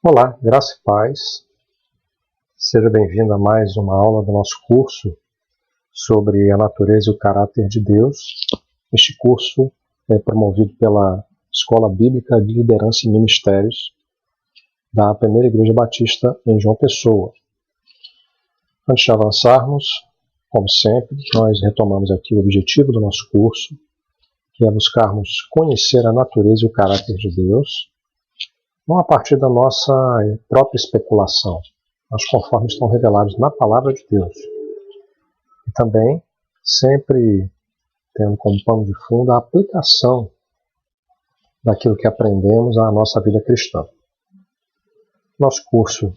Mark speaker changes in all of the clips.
Speaker 1: Olá, graça e paz. Seja bem-vindo a mais uma aula do nosso curso sobre a natureza e o caráter de Deus. Este curso é promovido pela Escola Bíblica de Liderança e Ministérios da Primeira Igreja Batista em João Pessoa. Antes de avançarmos, como sempre, nós retomamos aqui o objetivo do nosso curso, que é buscarmos conhecer a natureza e o caráter de Deus, não a partir da nossa própria especulação, mas conforme estão revelados na Palavra de Deus. E também sempre tendo como pano de fundo a aplicação daquilo que aprendemos à nossa vida cristã. Nosso curso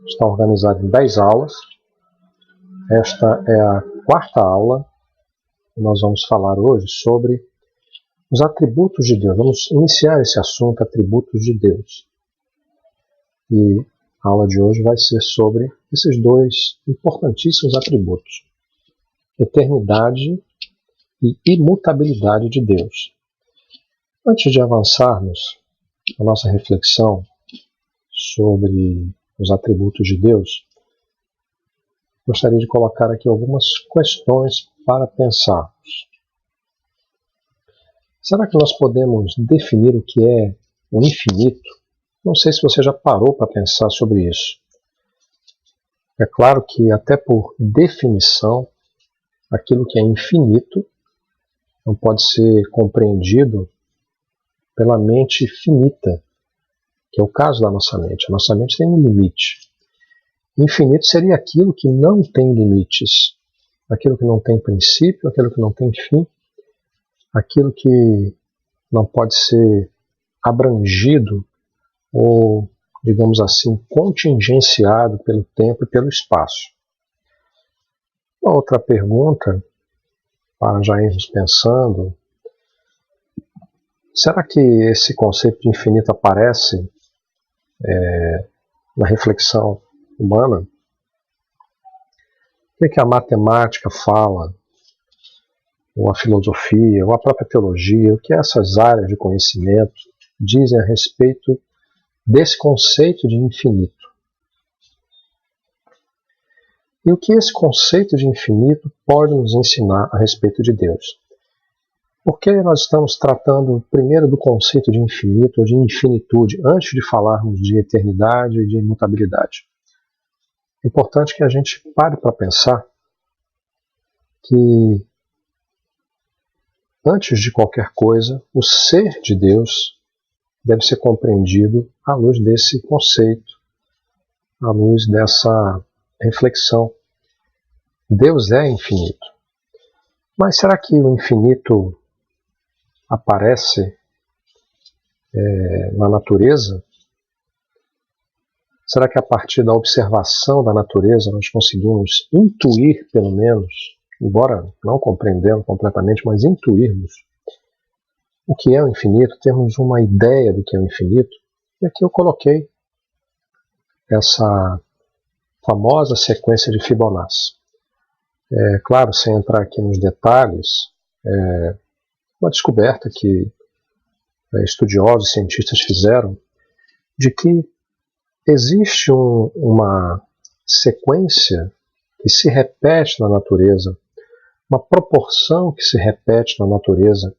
Speaker 1: está organizado em 10 aulas. Esta é a 4ª aula e nós vamos falar hoje sobre os atributos de Deus. Vamos iniciar esse assunto, atributos de Deus. E a aula de hoje vai ser sobre esses dois importantíssimos atributos: eternidade e imutabilidade de Deus. Antes de avançarmos a nossa reflexão sobre os atributos de Deus, gostaria de colocar aqui algumas questões para pensarmos. Será que nós podemos definir o que é o infinito? Não sei se você já parou para pensar sobre isso. É claro que, até por definição, aquilo que é infinito não pode ser compreendido pela mente finita, que é o caso da nossa mente. A nossa mente tem um limite. Infinito seria aquilo que não tem limites, aquilo que não tem princípio, aquilo que não tem fim, aquilo que não pode ser abrangido ou, digamos assim, contingenciado pelo tempo e pelo espaço. Uma outra pergunta, para já irmos pensando: será que esse conceito de infinito aparece na reflexão humana? O que a matemática fala, ou a filosofia, ou a própria teologia, o que essas áreas de conhecimento dizem a respeito desse conceito de infinito? E o que esse conceito de infinito pode nos ensinar a respeito de Deus? Por que nós estamos tratando primeiro do conceito de infinito ou de infinitude, antes de falarmos de eternidade e de imutabilidade? É importante que a gente pare para pensar que, antes de qualquer coisa, o ser de Deus deve ser compreendido à luz desse conceito, à luz dessa reflexão. Deus é infinito. Mas será que o infinito aparece na natureza? Será que a partir da observação da natureza nós conseguimos intuir, pelo menos, embora não compreendendo completamente, mas intuirmos o que é o infinito, termos uma ideia do que é o infinito? E aqui eu coloquei essa famosa sequência de Fibonacci. Claro, sem entrar aqui nos detalhes, uma descoberta que estudiosos e cientistas fizeram de que existe uma sequência que se repete na natureza, uma proporção que se repete na natureza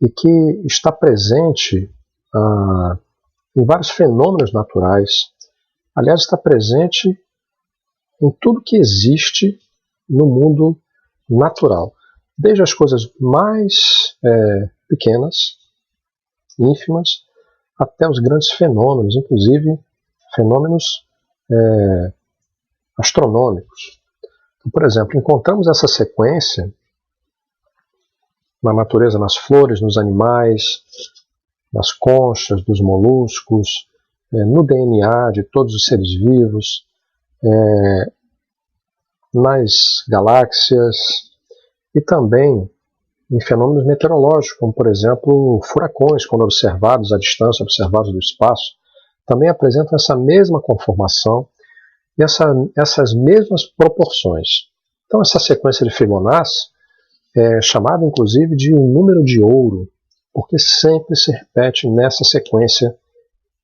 Speaker 1: e que está presente em vários fenômenos naturais. Aliás, está presente em tudo que existe no mundo natural, desde as coisas mais pequenas, ínfimas, até os grandes fenômenos, inclusive fenômenos astronômicos. Então, por exemplo, encontramos essa sequência na natureza, nas flores, nos animais, nas conchas dos moluscos, no DNA de todos os seres vivos, nas galáxias e também em fenômenos meteorológicos, como, por exemplo, furacões, quando observados à distância, observados do espaço, também apresentam essa mesma conformação e essas mesmas proporções. Então, essa sequência de Fibonacci é chamada, inclusive, de um número de ouro, porque sempre se repete nessa sequência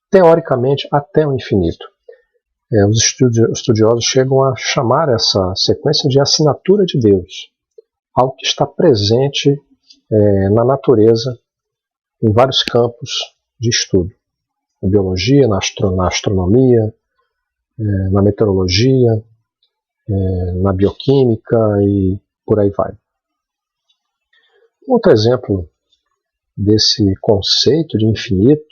Speaker 1: teoricamente até o infinito. Os estudiosos chegam a chamar essa sequência de assinatura de Deus, algo que está presente na natureza, em vários campos de estudo. Na biologia, na astronomia, na meteorologia, na bioquímica e por aí vai. Outro exemplo desse conceito de infinito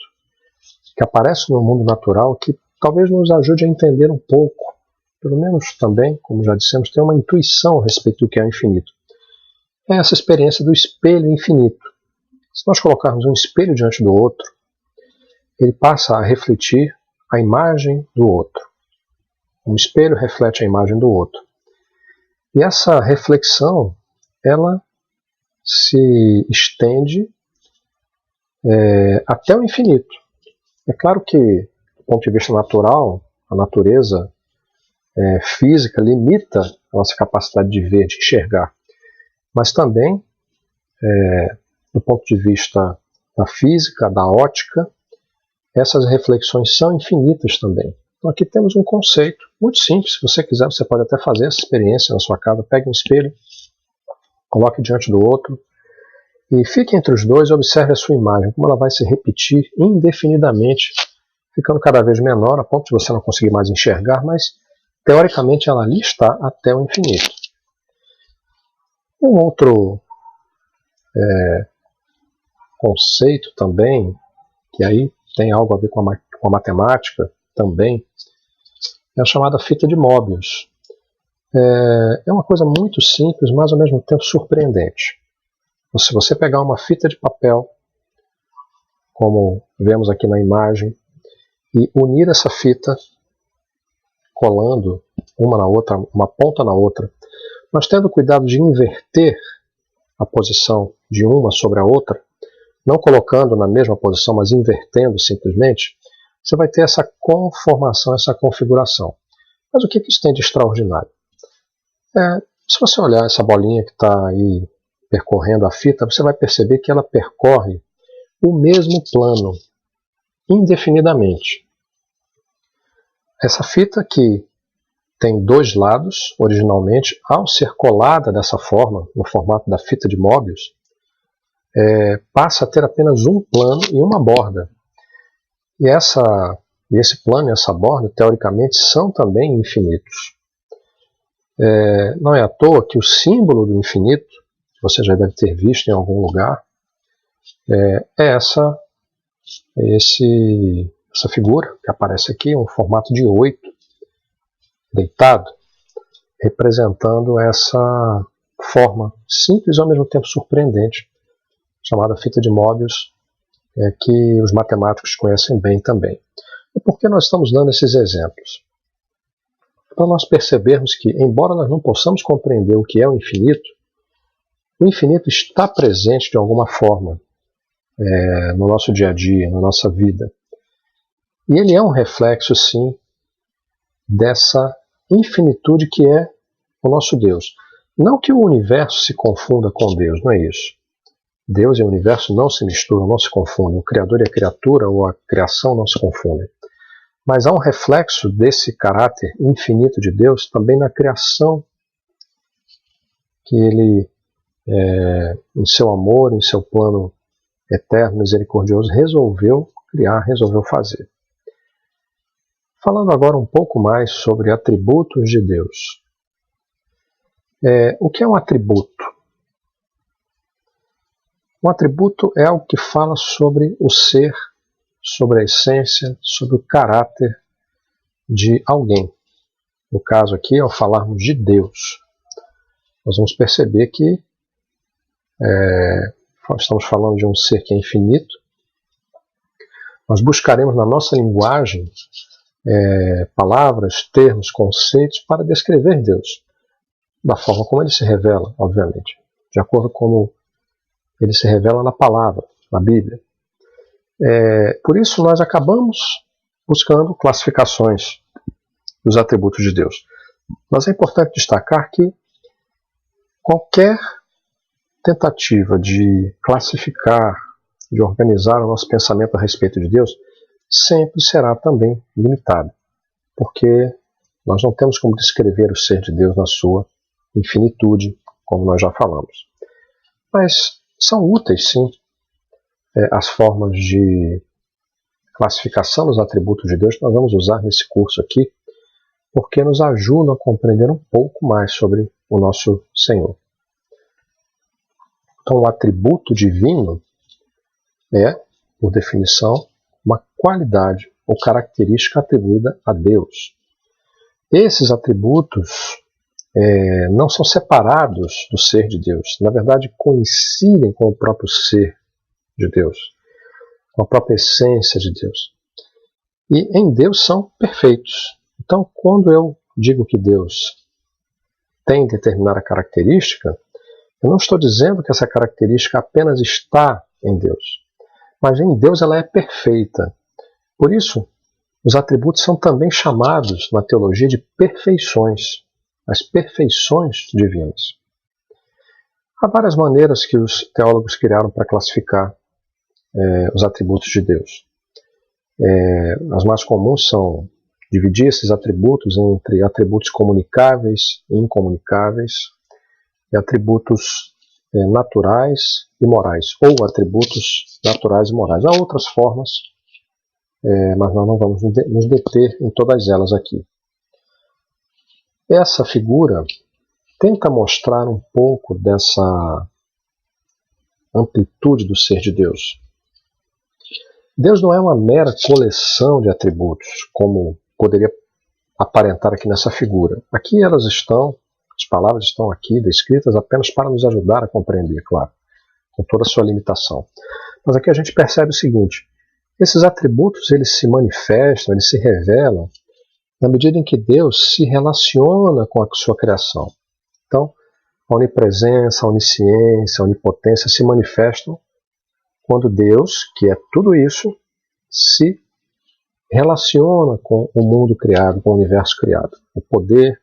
Speaker 1: que aparece no mundo natural, que talvez nos ajude a entender um pouco, pelo menos também, como já dissemos, ter uma intuição a respeito do que é o infinito. É essa experiência do espelho infinito. Se nós colocarmos um espelho diante do outro, ele passa a refletir a imagem do outro. Um espelho reflete a imagem do outro. E essa reflexão, ela se estende até o infinito. É claro que, do ponto de vista natural, a natureza física limita a nossa capacidade de ver, de enxergar. Mas também, do ponto de vista da física, da ótica, essas reflexões são infinitas também. Então aqui temos um conceito muito simples. Se você quiser, você pode até fazer essa experiência na sua casa. Pegue um espelho, coloque diante do outro e fique entre os dois e observe a sua imagem, como ela vai se repetir indefinidamente, ficando cada vez menor, a ponto de você não conseguir mais enxergar, mas teoricamente ela ali está até o infinito. Um outro conceito também, que aí tem algo a ver com a matemática também, é a chamada fita de Möbius. É uma coisa muito simples, mas ao mesmo tempo surpreendente. Se você pegar uma fita de papel, como vemos aqui na imagem, e unir essa fita, colando uma na outra, uma ponta na outra, mas tendo cuidado de inverter a posição de uma sobre a outra, não colocando na mesma posição, mas invertendo simplesmente, você vai ter essa conformação, essa configuração. Mas o que isso tem de extraordinário? Se você olhar essa bolinha que está aí percorrendo a fita, você vai perceber que ela percorre o mesmo plano, indefinidamente. Essa fita que tem dois lados, originalmente, ao ser colada dessa forma, no formato da fita de Möbius, passa a ter apenas um plano e uma borda. E esse plano e essa borda, teoricamente, são também infinitos. Não é à toa que o símbolo do infinito, que você já deve ter visto em algum lugar, essa figura que aparece aqui, um formato de 8, deitado, representando essa forma simples e ao mesmo tempo surpreendente, chamada fita de Möbius, que os matemáticos conhecem bem também. E por que nós estamos dando esses exemplos? Para nós percebermos que, embora nós não possamos compreender o que é o infinito está presente de alguma forma no nosso dia a dia, na nossa vida. E ele é um reflexo, sim, dessa infinitude que é o nosso Deus. Não que o universo se confunda com Deus, não é isso. Deus e o universo não se misturam, não se confundem. O Criador e a criatura, ou a criação, não se confundem. Mas há um reflexo desse caráter infinito de Deus também na criação, que ele, em seu amor, em seu plano eterno, misericordioso, resolveu criar, resolveu fazer. Falando agora um pouco mais sobre atributos de Deus. O que é um atributo? Um atributo é algo que fala sobre o ser, sobre a essência, sobre o caráter de alguém. No caso aqui, ao falarmos de Deus, nós vamos perceber que estamos falando de um ser que é infinito. Nós buscaremos na nossa linguagem palavras, termos, conceitos para descrever Deus, da forma como ele se revela, obviamente, de acordo com como ele se revela na palavra, na Bíblia. Por isso nós acabamos buscando classificações dos atributos de Deus. Mas é importante destacar que qualquer tentativa de classificar, de organizar o nosso pensamento a respeito de Deus, sempre será também limitada, porque nós não temos como descrever o ser de Deus na sua infinitude, como nós já falamos. Mas são úteis, sim, as formas de classificação dos atributos de Deus que nós vamos usar nesse curso aqui, porque nos ajudam a compreender um pouco mais sobre o nosso Senhor. Então, o atributo divino é, por definição, uma qualidade ou característica atribuída a Deus. Esses atributos não são separados do ser de Deus. Na verdade, coincidem com o próprio ser de Deus, com a própria essência de Deus. E em Deus são perfeitos. Então, quando eu digo que Deus tem determinada característica, eu não estou dizendo que essa característica apenas está em Deus, mas em Deus ela é perfeita. Por isso, os atributos são também chamados na teologia de perfeições, as perfeições divinas. Há várias maneiras que os teólogos criaram para classificar os atributos de Deus. As mais comuns são dividir esses atributos entre atributos comunicáveis e incomunicáveis, e atributos naturais e morais, ou atributos naturais e morais. Há outras formas, mas nós não vamos nos deter em todas elas aqui. Essa figura tenta mostrar um pouco dessa amplitude do ser de Deus. Deus não é uma mera coleção de atributos, como poderia aparentar aqui nessa figura. Aqui elas estão, as palavras estão aqui descritas apenas para nos ajudar a compreender, claro, com toda a sua limitação. Mas aqui a gente percebe o seguinte: esses atributos eles se manifestam, eles se revelam na medida em que Deus se relaciona com a sua criação. Então, a onipresença, a onisciência, a onipotência se manifestam quando Deus, que é tudo isso, se relaciona com o mundo criado, com o universo criado. O poder,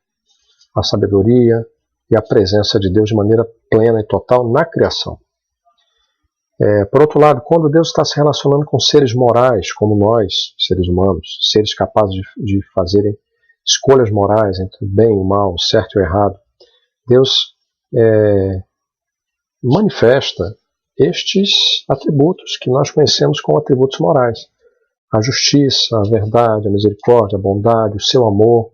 Speaker 1: a sabedoria e a presença de Deus de maneira plena e total na criação. Por outro lado, quando Deus está se relacionando com seres morais, como nós, seres humanos, seres capazes de fazerem escolhas morais entre o bem e o mal, o certo e o errado, Deus manifesta estes atributos que nós conhecemos como atributos morais. A justiça, a verdade, a misericórdia, a bondade, o seu amor.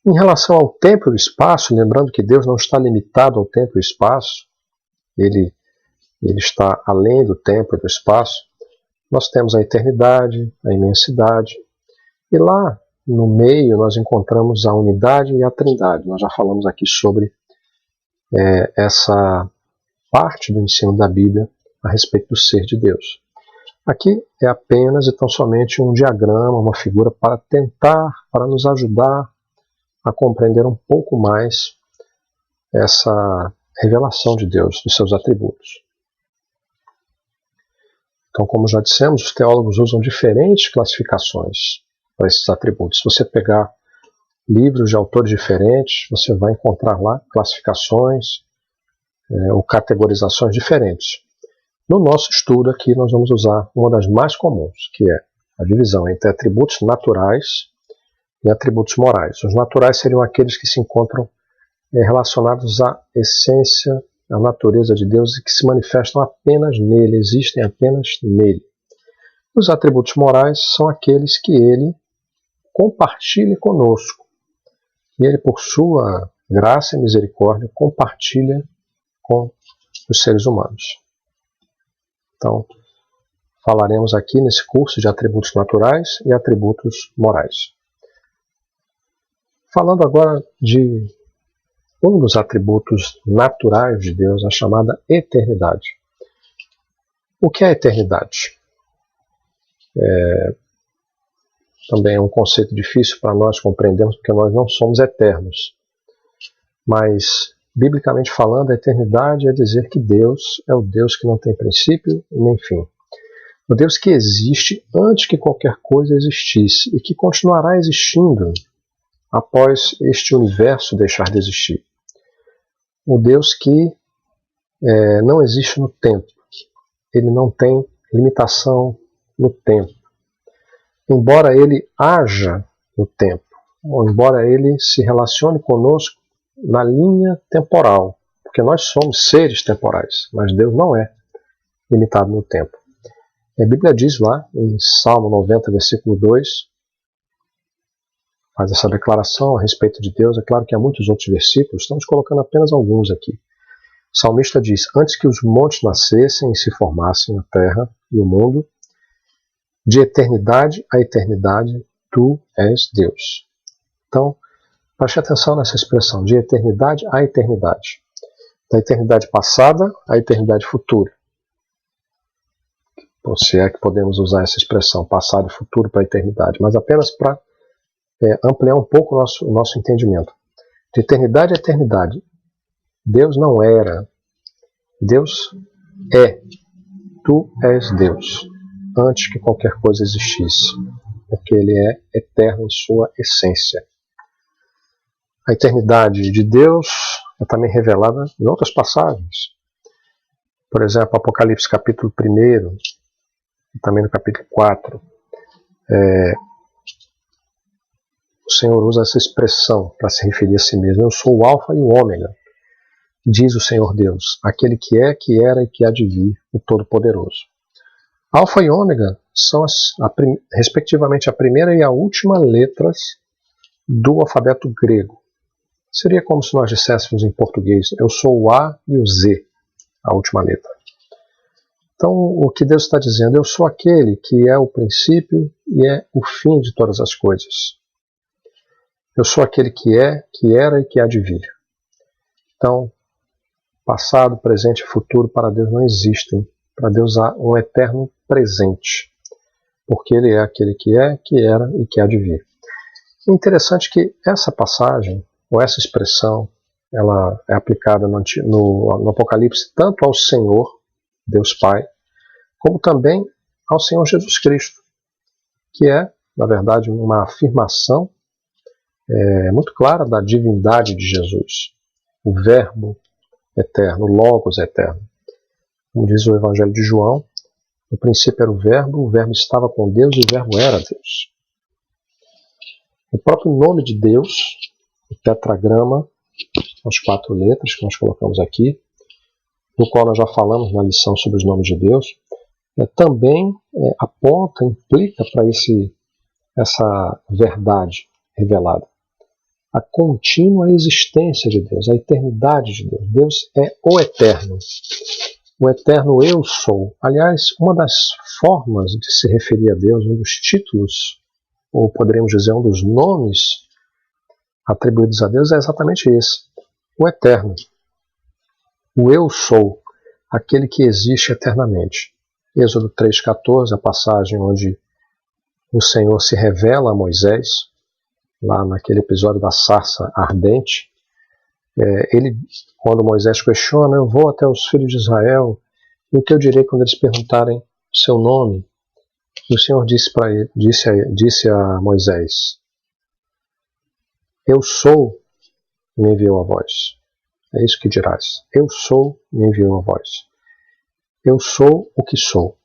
Speaker 1: Em relação ao tempo e ao espaço, lembrando que Deus não está limitado ao tempo e ao espaço, Ele está além do tempo e do espaço, nós temos a eternidade, a imensidade, e lá no meio nós encontramos a unidade e a trindade. Nós já falamos aqui sobre essa parte do ensino da Bíblia a respeito do ser de Deus. Aqui é apenas e tão somente um diagrama, uma figura para nos ajudar a compreender um pouco mais essa revelação de Deus, dos seus atributos. Então, como já dissemos, os teólogos usam diferentes classificações para esses atributos. Se você pegar livros de autores diferentes, você vai encontrar lá classificações ou categorizações diferentes. No nosso estudo aqui nós vamos usar uma das mais comuns, que é a divisão entre atributos naturais e atributos morais. Os naturais seriam aqueles que se encontram relacionados à essência, à natureza de Deus e que se manifestam apenas nele, existem apenas nele. Os atributos morais são aqueles que ele compartilha conosco. E ele, por sua graça e misericórdia, compartilha com os seres humanos. Então, falaremos aqui nesse curso de atributos naturais e atributos morais. Falando agora de um dos atributos naturais de Deus, a chamada eternidade. O que é a eternidade? Também é um conceito difícil para nós compreendermos, porque nós não somos eternos. Mas, biblicamente falando, a eternidade é dizer que Deus é o Deus que não tem princípio e nem fim. O Deus que existe antes que qualquer coisa existisse e que continuará existindo após este universo deixar de existir. O Deus que não existe no tempo. Ele não tem limitação no tempo. embora ele haja no tempo, ou embora ele se relacione conosco na linha temporal, porque nós somos seres temporais, mas Deus não é limitado no tempo. A Bíblia diz lá, em Salmo 90, versículo 2, faz essa declaração a respeito de Deus. É claro que há muitos outros versículos, estamos colocando apenas alguns aqui. O salmista diz: antes que os montes nascessem e se formassem a terra e o mundo, de eternidade a eternidade, tu és Deus. Então, preste atenção nessa expressão, de eternidade a eternidade. Da eternidade passada à eternidade futura. Se é que podemos usar essa expressão, passado e futuro para a eternidade, mas apenas para ampliar um pouco o nosso entendimento. De eternidade a eternidade, Deus não era, Deus é. Tu és Deus, antes que qualquer coisa existisse, porque Ele é eterno em sua essência. A eternidade de Deus é também revelada em outras passagens. Por exemplo, Apocalipse capítulo 1, e também no capítulo 4, o Senhor usa essa expressão para se referir a si mesmo. Eu sou o Alfa e o Ômega, diz o Senhor Deus, aquele que é, que era e que há de vir, o Todo-Poderoso. Alfa e Ômega são, respectivamente, a primeira e a última letras do alfabeto grego. Seria como se nós disséssemos em português, eu sou o A e o Z, a última letra. Então, o que Deus está dizendo, eu sou aquele que é o princípio e é o fim de todas as coisas. Eu sou aquele que é, que era e que há de vir. Então, passado, presente e futuro para Deus não existem. Para Deus há um eterno presente, porque Ele é aquele que é, que era e que há de vir. É interessante que essa passagem, ou essa expressão, ela é aplicada no Apocalipse tanto ao Senhor, Deus Pai, como também ao Senhor Jesus Cristo, que é, na verdade, uma afirmação muito clara da divindade de Jesus, o Verbo eterno, o Logos eterno. Como diz o Evangelho de João, no princípio era o Verbo estava com Deus e o Verbo era Deus. O próprio nome de Deus, o tetragrama, as 4 letras que nós colocamos aqui, do qual nós já falamos na lição sobre os nomes de Deus, também aponta, implica para essa verdade revelada. A contínua existência de Deus, a eternidade de Deus. Deus é o eterno. O eterno eu sou. Aliás, uma das formas de se referir a Deus, um dos títulos, ou poderíamos dizer um dos nomes atribuídos a Deus é exatamente esse. O eterno. O eu sou, aquele que existe eternamente. Êxodo 3,14, a passagem onde o Senhor se revela a Moisés, lá naquele episódio da sarça ardente. Quando Moisés questiona, eu vou até os filhos de Israel, e o que eu direi quando eles perguntarem o seu nome? E o Senhor disse a Moisés, eu sou, me enviou a vós. É isso que dirás. Eu sou, me enviou a vós. Eu sou o que sou.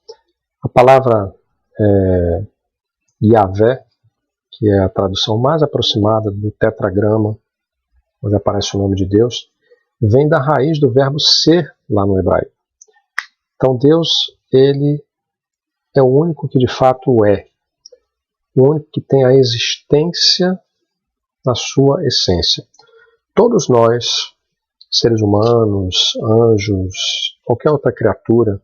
Speaker 1: A palavra Yahvé, que é a tradução mais aproximada do tetragrama, onde aparece o nome de Deus, vem da raiz do verbo ser lá no hebraico. Então Deus, Ele é o único que de fato é. O único que tem a existência na sua essência. Todos nós, seres humanos, anjos, qualquer outra criatura,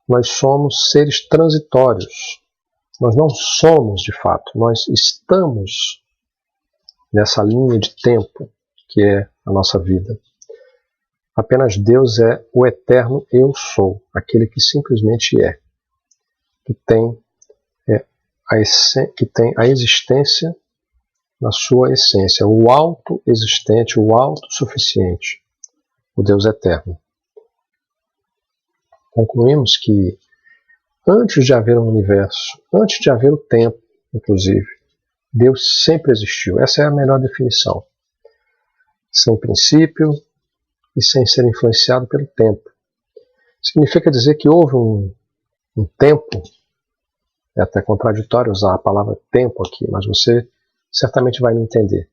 Speaker 1: nós somos seres transitórios. Nós não somos de fato, nós estamos nessa linha de tempo que é a nossa vida. Apenas Deus é o eterno eu sou, aquele que simplesmente é, que tem a existência na sua essência, o auto-existente, o autossuficiente, o Deus eterno. Concluímos que antes de haver um universo, antes de haver o tempo, inclusive, Deus sempre existiu. Essa é a melhor definição. Sem princípio e sem ser influenciado pelo tempo. Significa dizer que houve um tempo É até contraditório usar a palavra tempo aqui, mas você certamente vai me entender.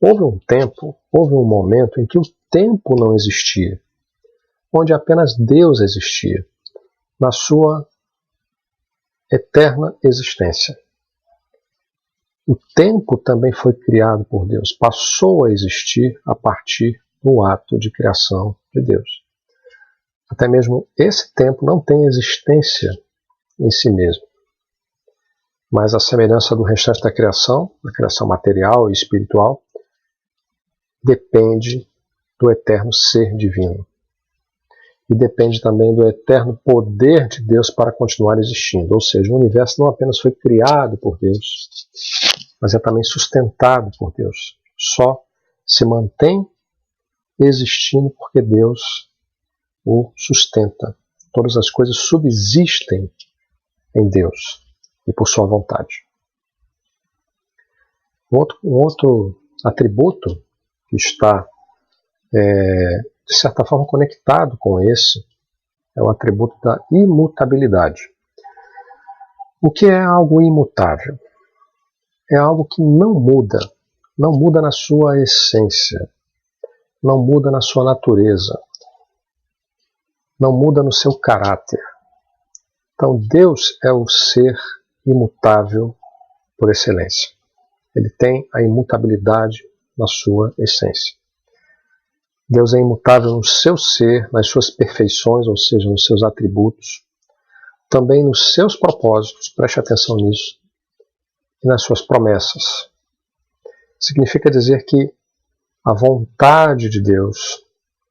Speaker 1: Houve um tempo, houve um momento em que o tempo não existia, onde apenas Deus existia, na sua eterna existência. O tempo também foi criado por Deus, passou a existir a partir do ato de criação de Deus. Até mesmo esse tempo não tem existência em si mesmo. Mas a semelhança do restante da criação material e espiritual, depende do eterno ser divino. E depende também do eterno poder de Deus para continuar existindo. Ou seja, o universo não apenas foi criado por Deus, mas é também sustentado por Deus. Só se mantém existindo porque Deus o sustenta. Todas as coisas subsistem em Deus e por sua vontade. Um outro atributo que está, de certa forma, conectado com esse é o atributo da imutabilidade. O que é algo imutável? É algo que não muda na sua essência, não muda na sua natureza, não muda no seu caráter. Então Deus é o ser imutável por excelência. Ele tem a imutabilidade na sua essência. Deus é imutável no seu ser, nas suas perfeições, ou seja, nos seus atributos, também nos seus propósitos, preste atenção nisso, e nas suas promessas. Significa dizer que a vontade de Deus,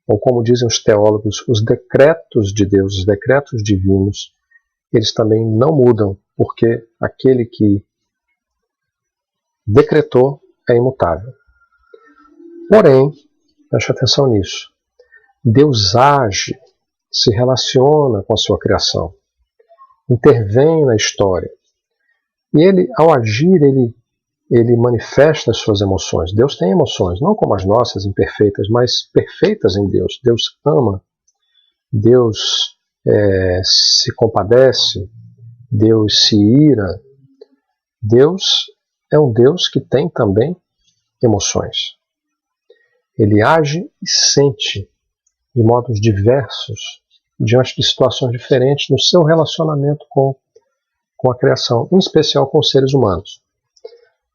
Speaker 1: ou como dizem os teólogos, os decretos de Deus, os decretos divinos, eles também não mudam, porque aquele que decretou é imutável. Porém, preste atenção nisso, Deus age, se relaciona com a sua criação, intervém na história. E ele, ao agir, ele manifesta as suas emoções. Deus tem emoções, não como as nossas, imperfeitas, mas perfeitas em Deus. Deus ama, Deus se compadece, Deus se ira. Deus é um Deus que tem também emoções. Ele age e sente de modos diversos, diante de situações diferentes, no seu relacionamento com a criação, em especial com os seres humanos.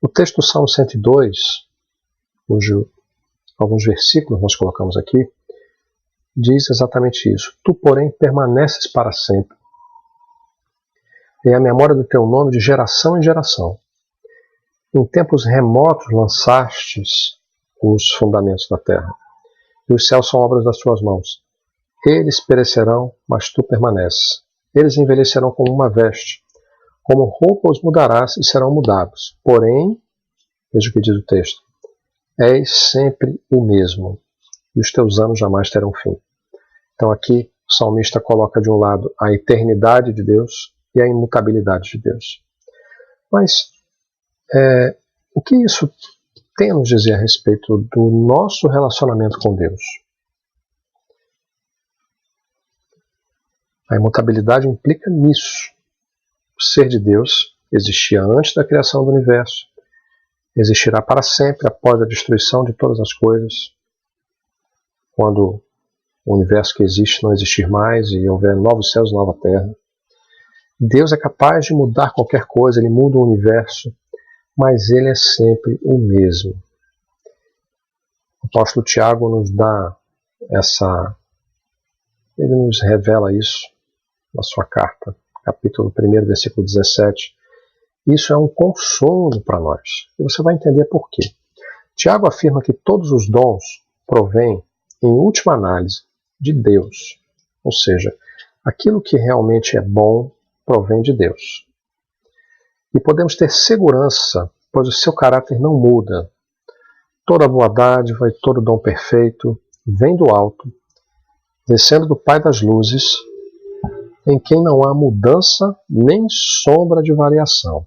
Speaker 1: O texto do Salmo 102, cujo alguns versículos nós colocamos aqui, diz exatamente isso. Tu, porém, permaneces para sempre. E a memória do teu nome de geração em geração. Em tempos remotos lançastes os fundamentos da terra, e os céus são obras das tuas mãos. Eles perecerão, mas tu permaneces. Eles envelhecerão como uma veste. Como roupa os mudarás e serão mudados. Porém, veja o que diz o texto, és sempre o mesmo, e os teus anos jamais terão fim. Então aqui o salmista coloca de um lado a eternidade de Deus e a imutabilidade de Deus. Mas o que isso tem a nos dizer a respeito do nosso relacionamento com Deus? A imutabilidade implica nisso. O ser de Deus existia antes da criação do universo, existirá para sempre após a destruição de todas as coisas, quando o universo que existe não existir mais e houver novos céus e nova terra. Deus é capaz de mudar qualquer coisa, Ele muda o universo, mas Ele é sempre o mesmo. O apóstolo Tiago nos dá ele nos revela isso na sua carta, capítulo 1, versículo 17. Isso é um consolo para nós. E você vai entender por quê. Tiago afirma que todos os dons provêm, em última análise, de Deus. Ou seja, aquilo que realmente é bom provém de Deus. E podemos ter segurança, pois o seu caráter não muda. Toda boa dádiva e todo dom perfeito vem do alto, descendo do Pai das luzes, em quem não há mudança nem sombra de variação.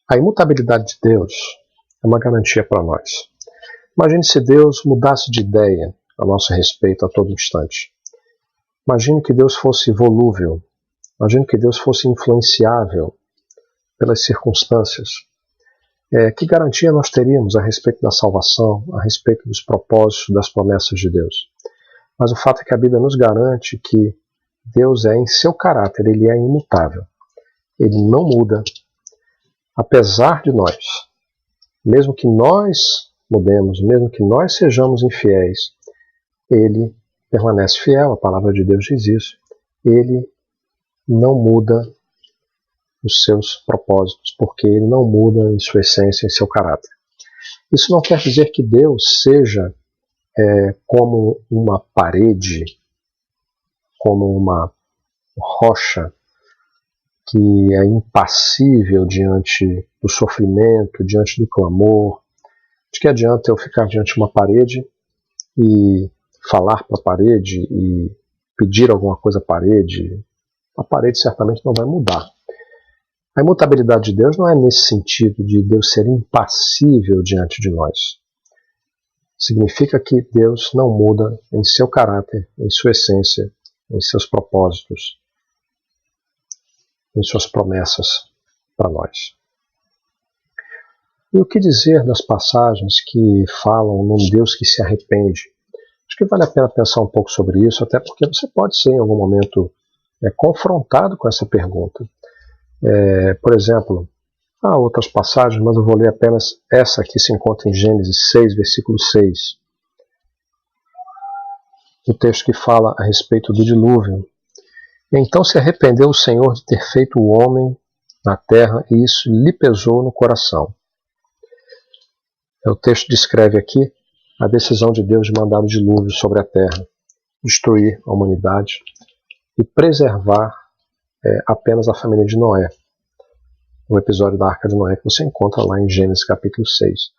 Speaker 1: A imutabilidade de Deus é uma garantia para nós. Imagine se Deus mudasse de ideia a nosso respeito a todo instante. Imagine que Deus fosse volúvel, Imagine que Deus fosse influenciável pelas circunstâncias. Que garantia nós teríamos a respeito da salvação, a respeito dos propósitos, das promessas de Deus? Mas o fato é que a Bíblia nos garante que Deus é, em seu caráter, ele é imutável. Ele não muda, apesar de nós. Mesmo que nós mudemos, mesmo que nós sejamos infiéis, ele permanece fiel, a palavra de Deus diz isso. Ele não muda os seus propósitos, porque ele não muda em sua essência, em seu caráter. Isso não quer dizer que Deus seja como uma parede, como uma rocha que é impassível diante do sofrimento, diante do clamor. De que adianta eu ficar diante de uma parede e falar para a parede e pedir alguma coisa à parede? A parede certamente não vai mudar. A imutabilidade de Deus não é nesse sentido de Deus ser impassível diante de nós. Significa que Deus não muda em seu caráter, em sua essência, em seus propósitos, em suas promessas para nós. E o que dizer das passagens que falam num Deus que se arrepende? Acho que vale a pena pensar um pouco sobre isso, até porque você pode ser em algum momento confrontado com essa pergunta. Por exemplo, há outras passagens, mas eu vou ler apenas essa que se encontra em Gênesis 6, versículo 6. O texto que fala a respeito do dilúvio. E então se arrependeu o Senhor de ter feito o homem na terra, e isso lhe pesou no coração. O texto descreve aqui a decisão de Deus de mandar o dilúvio sobre a terra, destruir a humanidade e preservar apenas a família de Noé. O episódio da Arca de Noé que você encontra lá em Gênesis capítulo 6.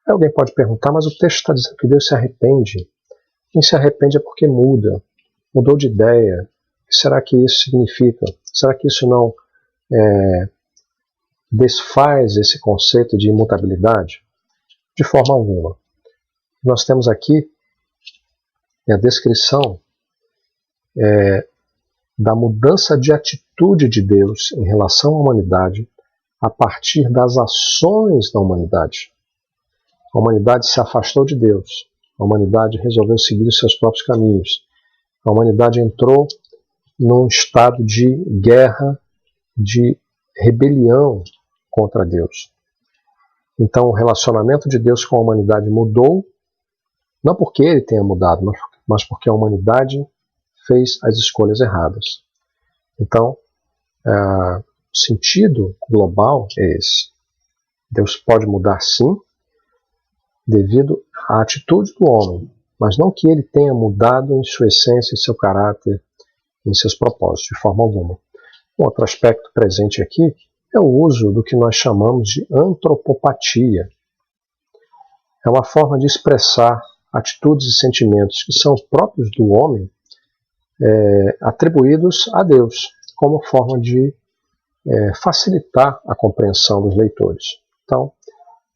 Speaker 1: Aí alguém pode perguntar, mas o texto está dizendo que Deus se arrepende. Quem se arrepende é porque mudou de ideia. O que será que isso significa? Será que isso não desfaz esse conceito de imutabilidade? De forma alguma. Nós temos aqui a descrição da mudança de atitude de Deus em relação à humanidade a partir das ações da humanidade. A humanidade se afastou de Deus. A humanidade resolveu seguir os seus próprios caminhos. A humanidade entrou num estado de guerra, de rebelião contra Deus. Então o relacionamento de Deus com a humanidade mudou, não porque ele tenha mudado, mas porque a humanidade fez as escolhas erradas. Então, o sentido global é esse. Deus pode mudar sim, devido à atitude do homem, mas não que ele tenha mudado em sua essência, em seu caráter, em seus propósitos, de forma alguma. Um outro aspecto presente aqui é o uso do que nós chamamos de antropopatia. É uma forma de expressar atitudes e sentimentos que são próprios do homem, atribuídos a Deus, como forma de facilitar a compreensão dos leitores. Então,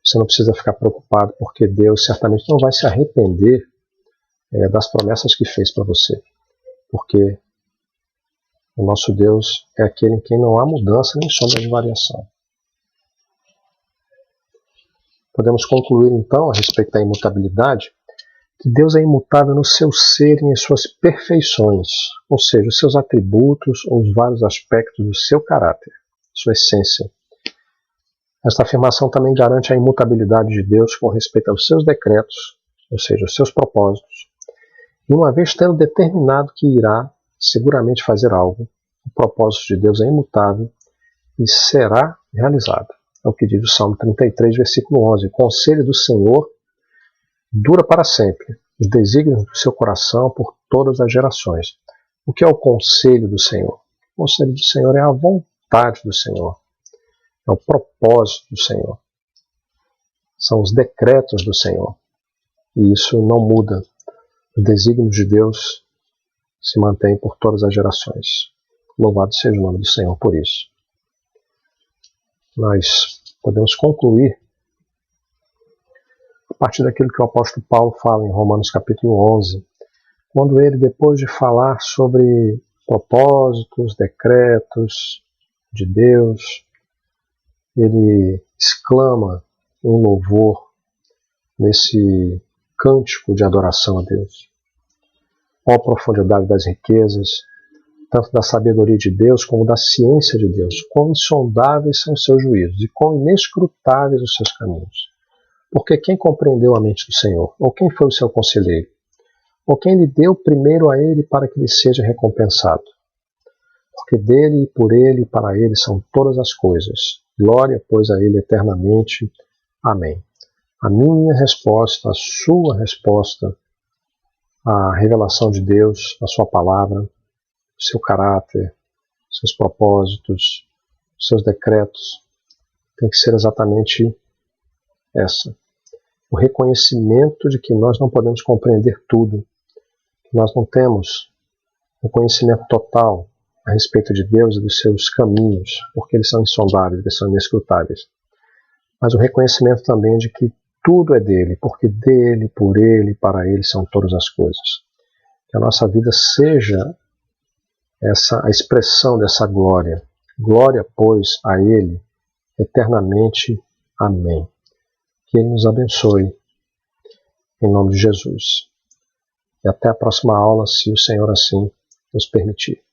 Speaker 1: você não precisa ficar preocupado, porque Deus certamente não vai se arrepender das promessas que fez para você, porque o nosso Deus é aquele em quem não há mudança nem sombra de variação. Podemos concluir então, a respeito da imutabilidade, que Deus é imutável no seu ser e em suas perfeições, ou seja, os seus atributos ou os vários aspectos do seu caráter, sua essência. Esta afirmação também garante a imutabilidade de Deus com respeito aos seus decretos, ou seja, os seus propósitos, e uma vez tendo determinado que irá seguramente fazer algo, o propósito de Deus é imutável e será realizado. É o que diz o Salmo 33, versículo 11. O conselho do Senhor dura para sempre, os desígnios do seu coração por todas as gerações. O que é o conselho do Senhor? O conselho do Senhor é a vontade do Senhor, é o propósito do Senhor, são os decretos do Senhor, e isso não muda. Os desígnios de Deus se mantêm por todas as gerações. Louvado seja o nome do Senhor por isso. Nós podemos concluir a partir daquilo que o apóstolo Paulo fala em Romanos capítulo 11, quando ele, depois de falar sobre propósitos, decretos de Deus. Ele exclama em louvor nesse cântico de adoração a Deus. Qual a profundidade das riquezas, tanto da sabedoria de Deus como da ciência de Deus. Quão insondáveis são os seus juízos e quão inescrutáveis os seus caminhos. Porque quem compreendeu a mente do Senhor? Ou quem foi o seu conselheiro? Ou quem lhe deu primeiro a ele para que lhe seja recompensado? Porque dele, e por ele, e para ele são todas as coisas. Glória, pois, a ele eternamente. Amém. A minha resposta, a sua resposta, a revelação de Deus, a sua palavra, seu caráter, seus propósitos, seus decretos, tem que ser exatamente essa. O reconhecimento de que nós não podemos compreender tudo, que nós não temos o conhecimento total a respeito de Deus e dos seus caminhos, porque eles são insondáveis, eles são inescrutáveis. Mas o reconhecimento também de que tudo é dele, porque dele, por ele, para ele são todas as coisas. Que a nossa vida seja a expressão dessa glória. Glória, pois, a ele eternamente. Amém. Que ele nos abençoe, em nome de Jesus. E até a próxima aula, se o Senhor assim nos permitir.